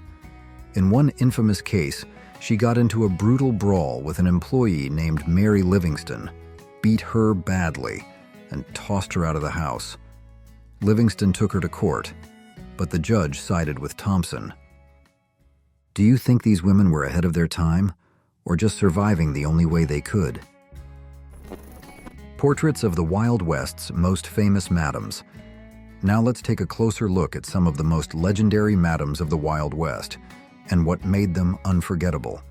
In one infamous case, she got into a brutal brawl with an employee named Mary Livingston, beat her badly, and tossed her out of the house. Livingston took her to court, but the judge sided with Thompson. Do you think these women were ahead of their time, or just surviving the only way they could? Portraits of the Wild West's most famous madams. Now let's take a closer look at some of the most legendary madams of the Wild West and what made them unforgettable.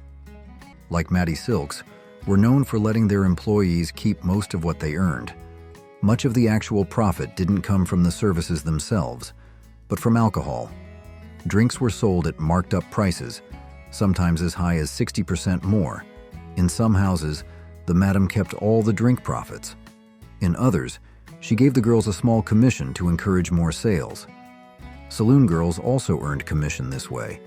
Like Mattie Silks, were known for letting their employees keep most of what they earned. Much of the actual profit didn't come from the services themselves, but from alcohol. Drinks were sold at marked up prices, sometimes as high as 60% more. In some houses, the madam kept all the drink profits. In others, she gave the girls a small commission to encourage more sales. Saloon girls also earned commission this way,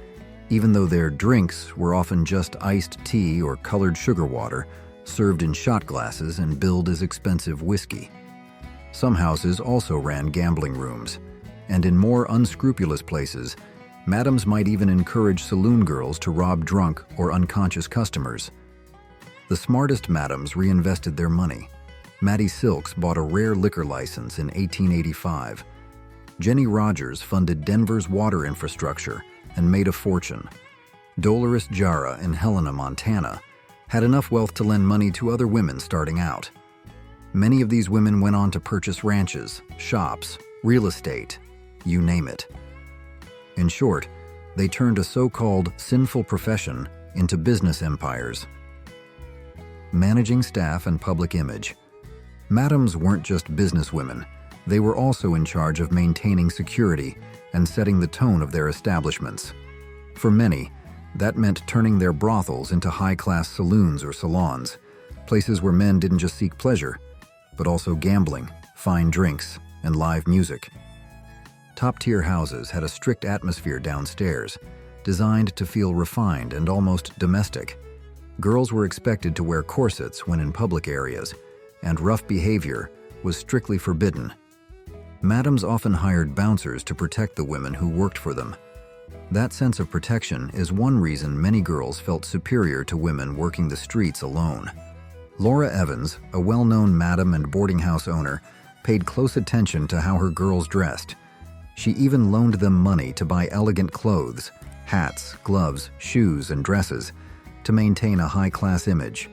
even though their drinks were often just iced tea or colored sugar water served in shot glasses and billed as expensive whiskey. Some houses also ran gambling rooms, and in more unscrupulous places, madams might even encourage saloon girls to rob drunk or unconscious customers. The smartest madams reinvested their money. Mattie Silks bought a rare liquor license in 1885. Jenny Rogers funded Denver's water infrastructure and made a fortune. Dolores Jara in Helena, Montana, had enough wealth to lend money to other women starting out. Many of these women went on to purchase ranches, shops, real estate, you name it. In short, they turned a so-called sinful profession into business empires. Managing staff and public image. Madams weren't just businesswomen, they were also in charge of maintaining security and setting the tone of their establishments. For many, that meant turning their brothels into high-class saloons or salons, places where men didn't just seek pleasure, but also gambling, fine drinks, and live music. Top-tier houses had a strict atmosphere downstairs, designed to feel refined and almost domestic. Girls were expected to wear corsets when in public areas, and rough behavior was strictly forbidden. Madams often hired bouncers to protect the women who worked for them. That sense of protection is one reason many girls felt superior to women working the streets alone. Laura Evans, a well-known madam and boarding house owner, paid close attention to how her girls dressed. She even loaned them money to buy elegant clothes, hats, gloves, shoes, and dresses to maintain a high-class image.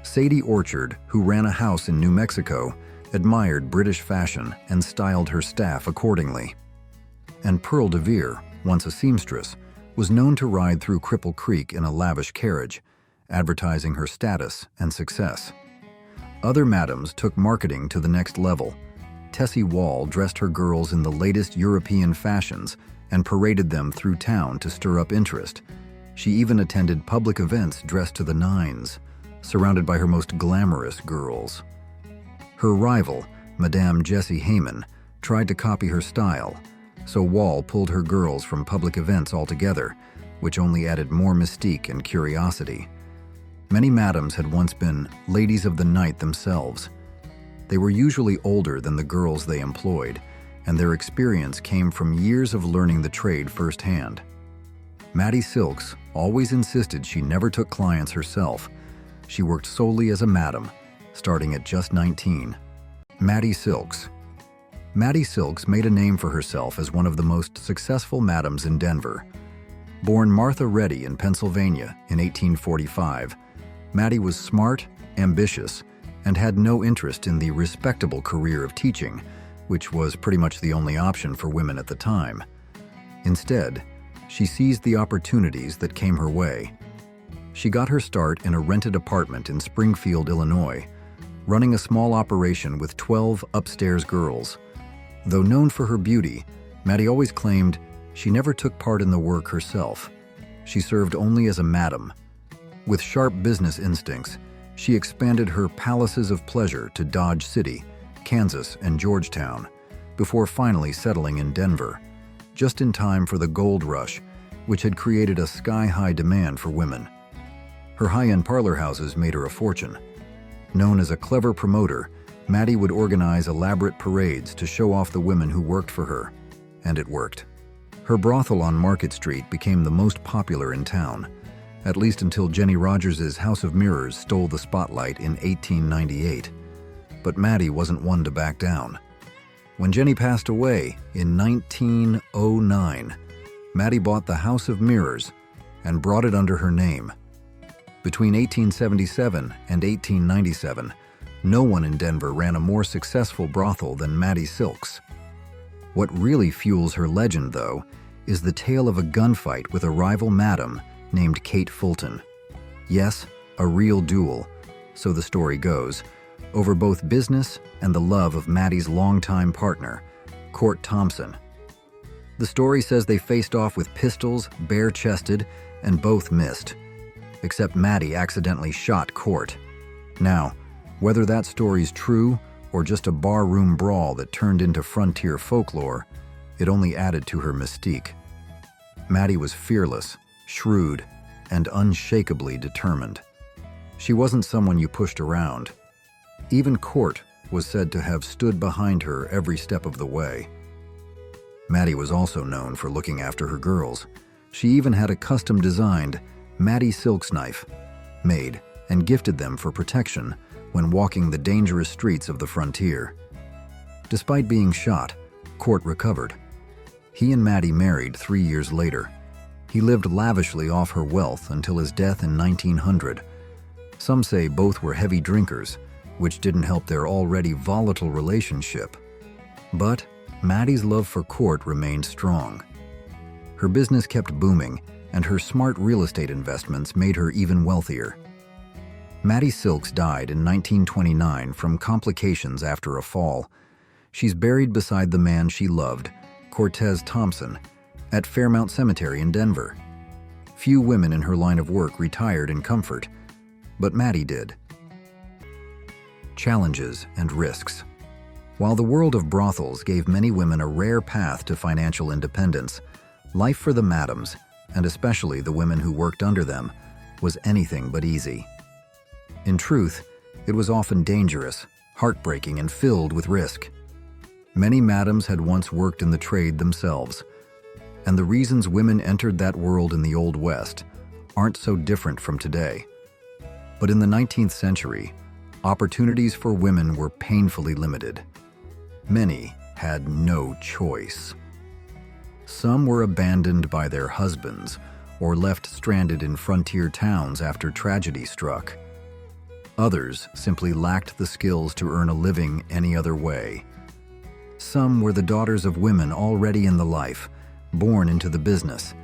Sadie Orchard, who ran a house in New Mexico, admired British fashion and styled her staff accordingly. And Pearl DeVere, once a seamstress, was known to ride through Cripple Creek in a lavish carriage, advertising her status and success. Other madams took marketing to the next level. Tessie Wall dressed her girls in the latest European fashions and paraded them through town to stir up interest. She even attended public events dressed to the nines, surrounded by her most glamorous girls. Her rival, Madame Jessie Hayman, tried to copy her style, so Wall pulled her girls from public events altogether, which only added more mystique and curiosity. Many madams had once been ladies of the night themselves. They were usually older than the girls they employed, and their experience came from years of learning the trade firsthand. Mattie Silks always insisted she never took clients herself. She worked solely as a madam, starting at just 19. Mattie Silks. Mattie Silks made a name for herself as one of the most successful madams in Denver. Born Martha Reddy in Pennsylvania in 1845, Mattie was smart, ambitious, and had no interest in the respectable career of teaching, which was pretty much the only option for women at the time. Instead, she seized the opportunities that came her way. She got her start in a rented apartment in Springfield, Illinois, running a small operation with 12 upstairs girls. Though known for her beauty, Mattie always claimed she never took part in the work herself. She served only as a madam. With sharp business instincts, she expanded her palaces of pleasure to Dodge City, Kansas, and Georgetown, before finally settling in Denver, just in time for the gold rush, which had created a sky-high demand for women. Her high-end parlor houses made her a fortune. Known as a clever promoter, Maddie would organize elaborate parades to show off the women who worked for her, and it worked. Her brothel on Market Street became the most popular in town, at least until Jenny Rogers's House of Mirrors stole the spotlight in 1898. But Maddie wasn't one to back down. When Jenny passed away in 1909, Maddie bought the House of Mirrors and brought it under her name. Between 1877 and 1897, no one in Denver ran a more successful brothel than Maddie Silks. What really fuels her legend, though, is the tale of a gunfight with a rival madam named Kate Fulton. Yes, a real duel, so the story goes, over both business and the love of Maddie's longtime partner, Court Thompson. The story says they faced off with pistols, bare-chested, and both missed, except Maddie accidentally shot Court. Now, whether that story's true or just a barroom brawl that turned into frontier folklore, it only added to her mystique. Maddie was fearless, shrewd, and unshakably determined. She wasn't someone you pushed around. Even Court was said to have stood behind her every step of the way. Maddie was also known for looking after her girls. She even had a custom-designed Maddie Silks knife made and gifted them for protection when walking the dangerous streets of the frontier. Despite being shot, Court recovered. He and Maddie married 3 years later. He lived lavishly off her wealth until his death in 1900. Some say both were heavy drinkers, which didn't help their already volatile relationship. But Maddie's love for Court remained strong. Her business kept booming, and her smart real estate investments made her even wealthier. Maddie Silks died in 1929 from complications after a fall. She's buried beside the man she loved, Cortez Thompson, at Fairmount Cemetery in Denver. Few women in her line of work retired in comfort, but Maddie did. Challenges and risks. While the world of brothels gave many women a rare path to financial independence, life for the madams, and especially the women who worked under them, was anything but easy. In truth, it was often dangerous, heartbreaking, and filled with risk. Many madams had once worked in the trade themselves, and the reasons women entered that world in the Old West aren't so different from today. But in the 19th century, opportunities for women were painfully limited. Many had no choice. Some were abandoned by their husbands or left stranded in frontier towns after tragedy struck. Others simply lacked the skills to earn a living any other way. Some were the daughters of women already in the life, born into the business.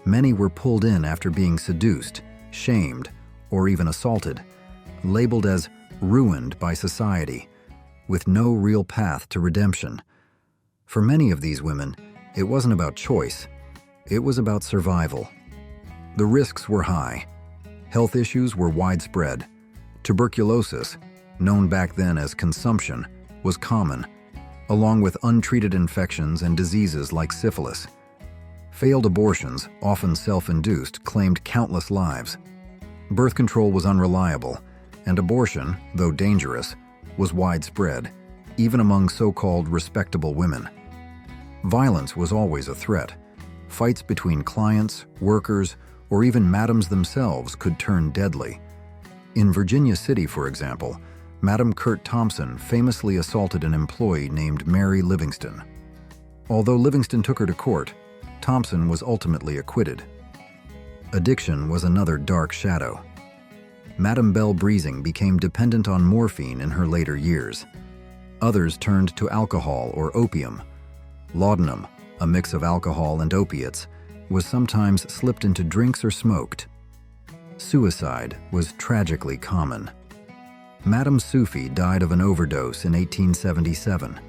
Many were pulled in after being seduced, shamed, or even assaulted, labeled as ruined by society, with no real path to redemption. For many of these women, it wasn't about choice, it was about survival. The risks were high. Health issues were widespread. Tuberculosis, known back then as consumption, was common, along with untreated infections and diseases like syphilis. Failed abortions, often self-induced, claimed countless lives. Birth control was unreliable, and abortion, though dangerous, was widespread, even among so-called respectable women. Violence was always a threat. Fights between clients, workers, or even madams themselves could turn deadly. In Virginia City, for example, Madam Kurt Thompson famously assaulted an employee named Mary Livingston. Although Livingston took her to court, Thompson was ultimately acquitted. Addiction was another dark shadow. Madam Belle Breezing became dependent on morphine in her later years. Others turned to alcohol or opium. Laudanum, a mix of alcohol and opiates, was sometimes slipped into drinks or smoked. Suicide was tragically common. Madame Sufi died of an overdose in 1877.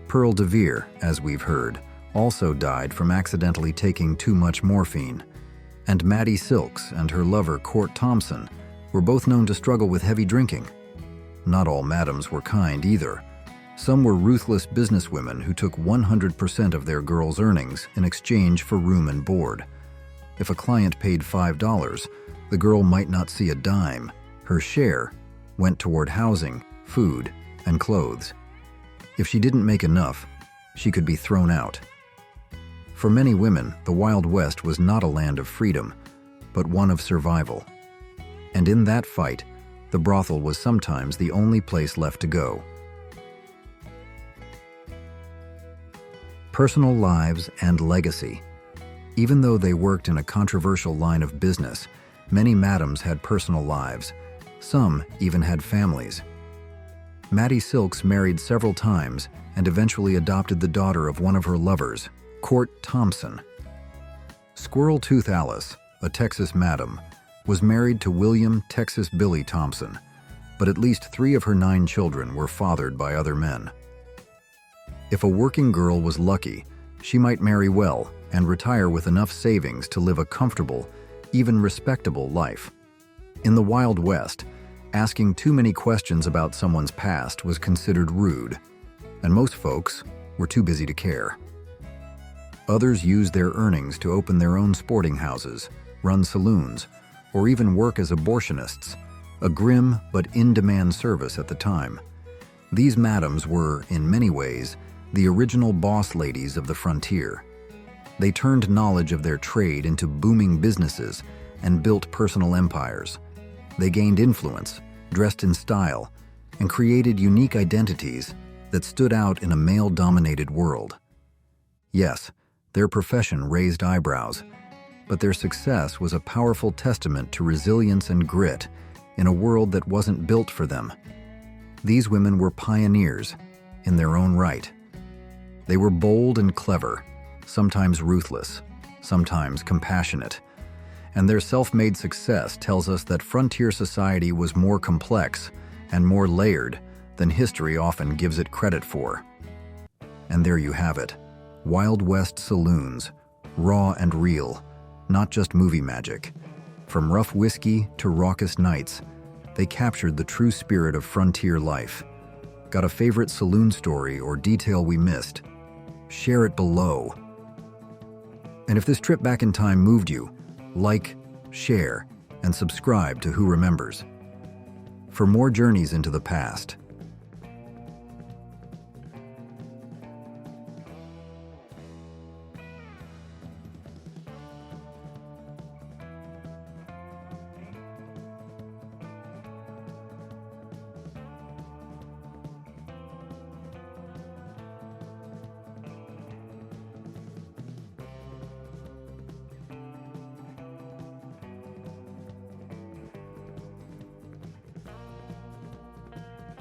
Pearl de Vere, as we've heard, also died from accidentally taking too much morphine. And Maddie Silks and her lover Court Thompson were both known to struggle with heavy drinking. Not all madams were kind either. Some were ruthless businesswomen who took 100% of their girls' earnings in exchange for room and board. If a client paid $5, the girl might not see a dime. Her share went toward housing, food, and clothes. If she didn't make enough, she could be thrown out. For many women, the Wild West was not a land of freedom, but one of survival. And in that fight, the brothel was sometimes the only place left to go. Personal lives and legacy. Even though they worked in a controversial line of business, many madams had personal lives. Some even had families. Mattie Silks married several times and eventually adopted the daughter of one of her lovers, Court Thompson. Squirrel Tooth Alice, a Texas madam, was married to William Texas Billy Thompson, but at least 3 of her 9 children were fathered by other men. If a working girl was lucky, she might marry well and retire with enough savings to live a comfortable, even respectable life. In the Wild West, asking too many questions about someone's past was considered rude, and most folks were too busy to care. Others used their earnings to open their own sporting houses, run saloons, or even work as abortionists, a grim but in-demand service at the time. These madams were, in many ways, the original boss ladies of the frontier. They turned knowledge of their trade into booming businesses and built personal empires. They gained influence, dressed in style, and created unique identities that stood out in a male-dominated world. Yes, their profession raised eyebrows, but their success was a powerful testament to resilience and grit in a world that wasn't built for them. These women were pioneers in their own right. They were bold and clever, sometimes ruthless, sometimes compassionate, and their self-made success tells us that frontier society was more complex and more layered than history often gives it credit for. And there you have it, Wild West saloons, raw and real, not just movie magic. From rough whiskey to raucous nights, they captured the true spirit of frontier life. Got a favorite saloon story or detail we missed? Share it below. And if this trip back in time moved you, like, share, and subscribe to Who Remembers. For more journeys into the past,